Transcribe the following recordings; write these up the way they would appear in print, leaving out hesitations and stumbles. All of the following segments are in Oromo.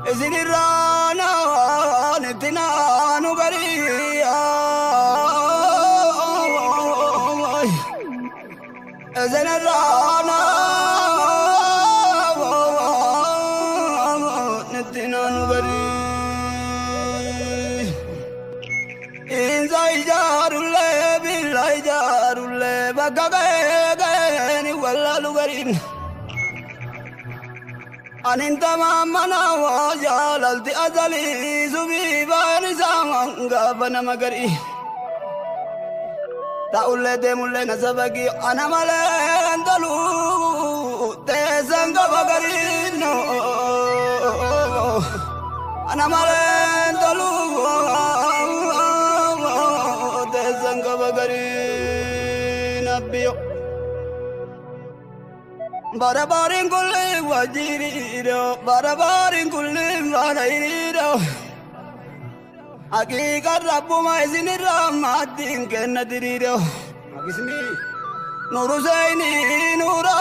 Isinirana nitinanu gariya Isinirana nitinanu gari Inza ijarulle billa ijarulle Bagagae ni wallalu garin أنت مامنا وجاللت أزلي زبيبان زمانغا بنمغري تقول دمول نسبكي أنا ملين دلو تسنغا بغري نو أنا ملين دلو تسنغا بغري نبيو Barabarin kulle wajiriro, barabarin kulle varayiro. Hakikat Rabbu maisinirra madin kenna diriro. Akismi nuru zaini nuro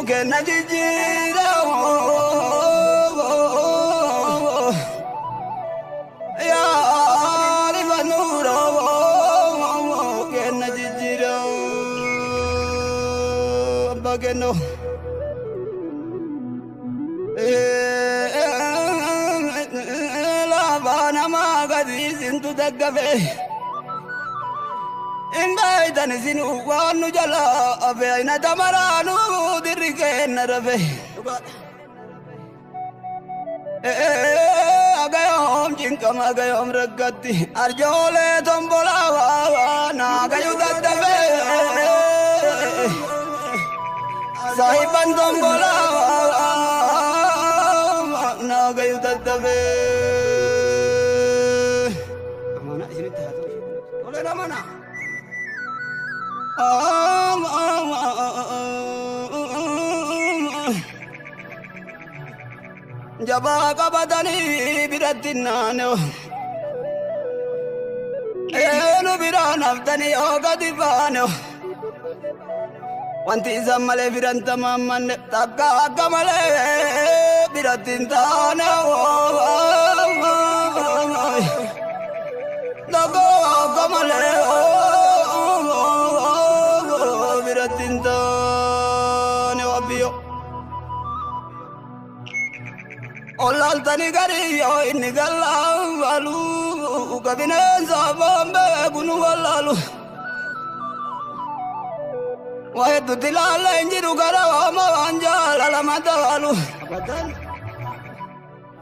kenna jijiro. Ya riba nuro kenna jijiro. Bageno. Bana magadi sintu dagabe Inda sinu wanu jala abe ina tamaranu dirike narabe agayom jinkam agayom ragati arjole tombola na gayu dagabe sahiban tombola na gayu dagabe mana jaba kabadani biratinano elu biranaftani ogadibano wanti zammale birantamamman takka akamale biratintano Dago kamale biratinta ne wabio Olal tani gari yo inni galla walu kabine zabambe gunu wallalu Wahedu tilala injiru garawa mawanjala lamadalu Abadan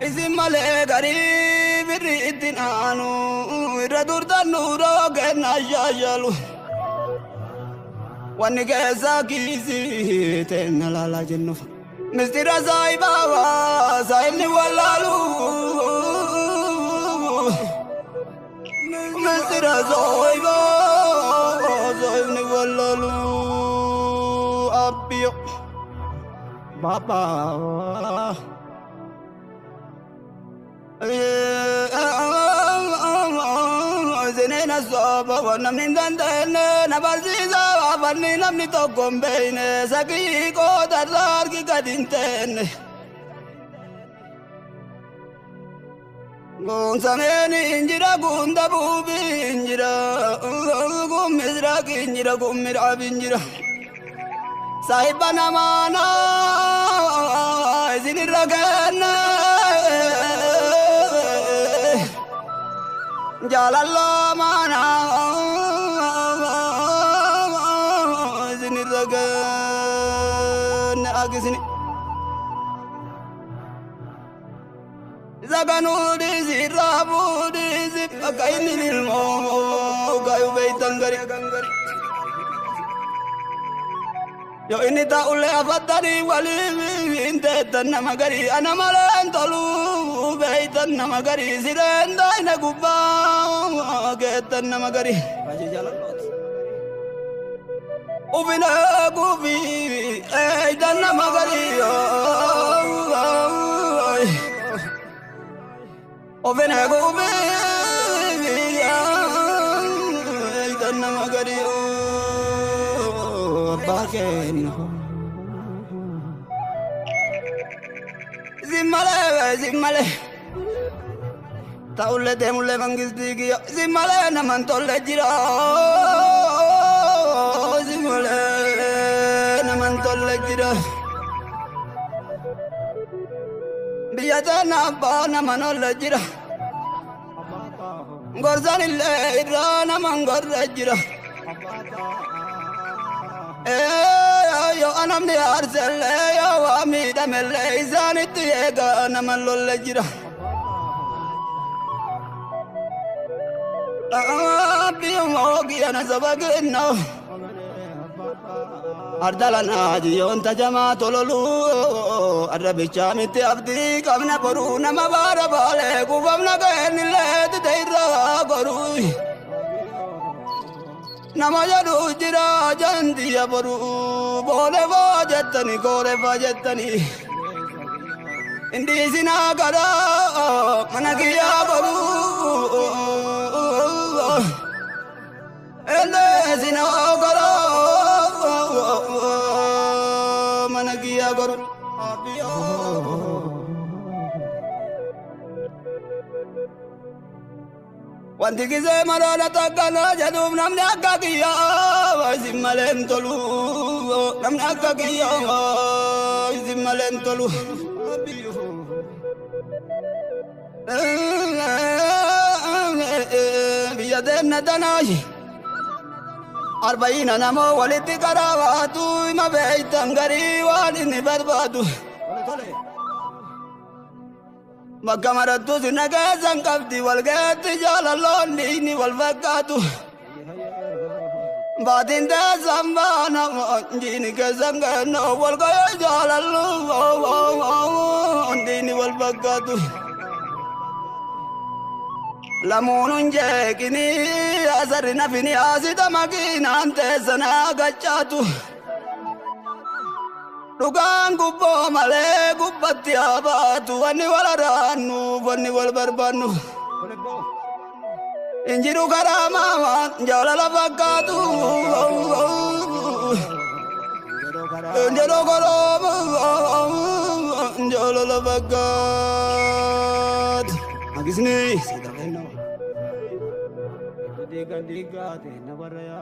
Isimale gari biritinanu Iradurtan nuro kena jajalu Wani kesa kisi tena lala jenuf Mistira saibawa saini walalu Mistira saibawa saini walalu Abio Baba Zenena soba wana mindandene nabaziza wabani namni tokombeine saki ko darar ki kadintene Gonsameni injira gunda bubi injira gumizra ki injira gumira binjira Sahibana mana ziniragana Jalallah mana ziniragana agisini Zaganu dizirabu dizip akaini nilmo gayu beitangari Yo ini tak oleh afatari wali inte tanna magari ana malan tolu beitan nama gari sirenda ina gubba getan nama gari aja jalan ubina gubi dan nama gari وفينا قوبي تنا مغري باكين زمالي تقول ديمولي منجز ديجي زمالي نمان تقول جرا زمالي نمان تقول جرا بيتنا بانا منول جرا غرزان اللي رانا من غرجرا يو انا من ارسل يا وامي دم الليزان تيغا انا من لولجرا بيوم اوغي انا سبقنا أردلنا جيون تجمع تلولو الربيشة متي أبدي كمنا برو نما بارا بالي كوبمنا كهن اللي تديرا برو نما جدو جرا جندي يا برو بولي فاجتني كولي فاجتني اندي سنا كرا منكي يا برو اندي سنا كرا منكيا غرو وانتي كيسه مرانا تاكانا جدوم نمني اكا كيا زمالين تلو نمني اكا كيا زمالين تلو بيدنا تناجي 40 نمو ولدي كراواتو ما بيتن غريوان بربادو مكة مرتو سنكا سنكفتي والقيت جالالون ديني والفقاتو بعدين دا زمانا ديني كسنكا والقيت جالالون ديني والفقاتو لمون جاكني أسر نفني أسيد مكين أنت سنا قجاتو لقان قبو ملي قبتي أباتو واني والرانو واني والبربانو انجرو كراما جولا لفقاتو انجرو كراما جولا لفقات أكسني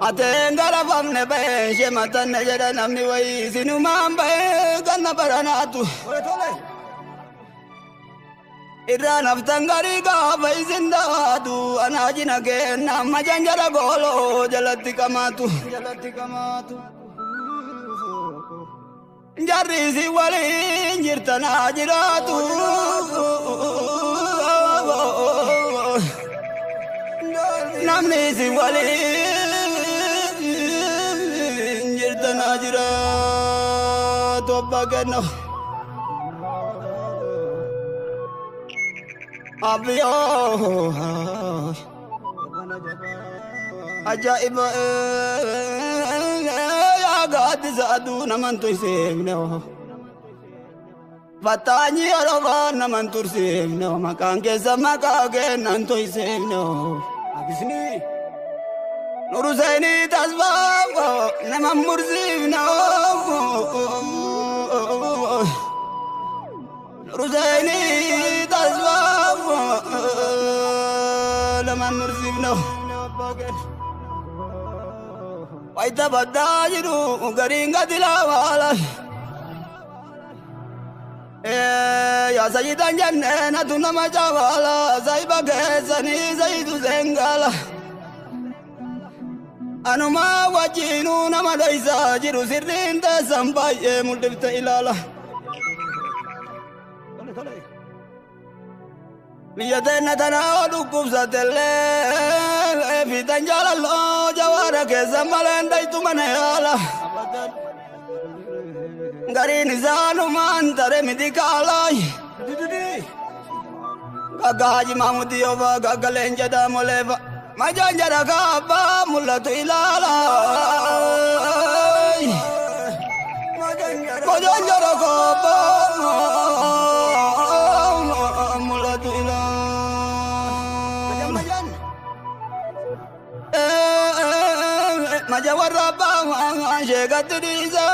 Atengara famne bae shematan najara namni wai sinumam bae kanna baranatu irra naftangari ka bae zindadu anajina ke nama janjara golo jalati kamatu jarri si wali jirtana jiratu namni si wali jirtana jiratu bagano abiyo ajaib ya gad sadu naman tu semno Fatani arova naman tu semno makangke sama kage nanto semno Abisni Nurusaini tasba nama murzibna Nurusaini tasba nama murzibna Waita badajiru garinga dilawala Ya sayyidan jannatu nama jawala Zaiba gesani zaidu zengala Anuma wajinu nama daisa jiru sirrin ta sampai multifta ilala Liyatena tanah dukub satelle Fitan jalalo jawara ke zambalen daitu manayala Garini zanu mantare midikalai Gagaji mamudi ova gagalenja da moleva Majanjara kaba mulatu ilala Majanjara kaba mulatu ilala جوار ربا شيقت ديزا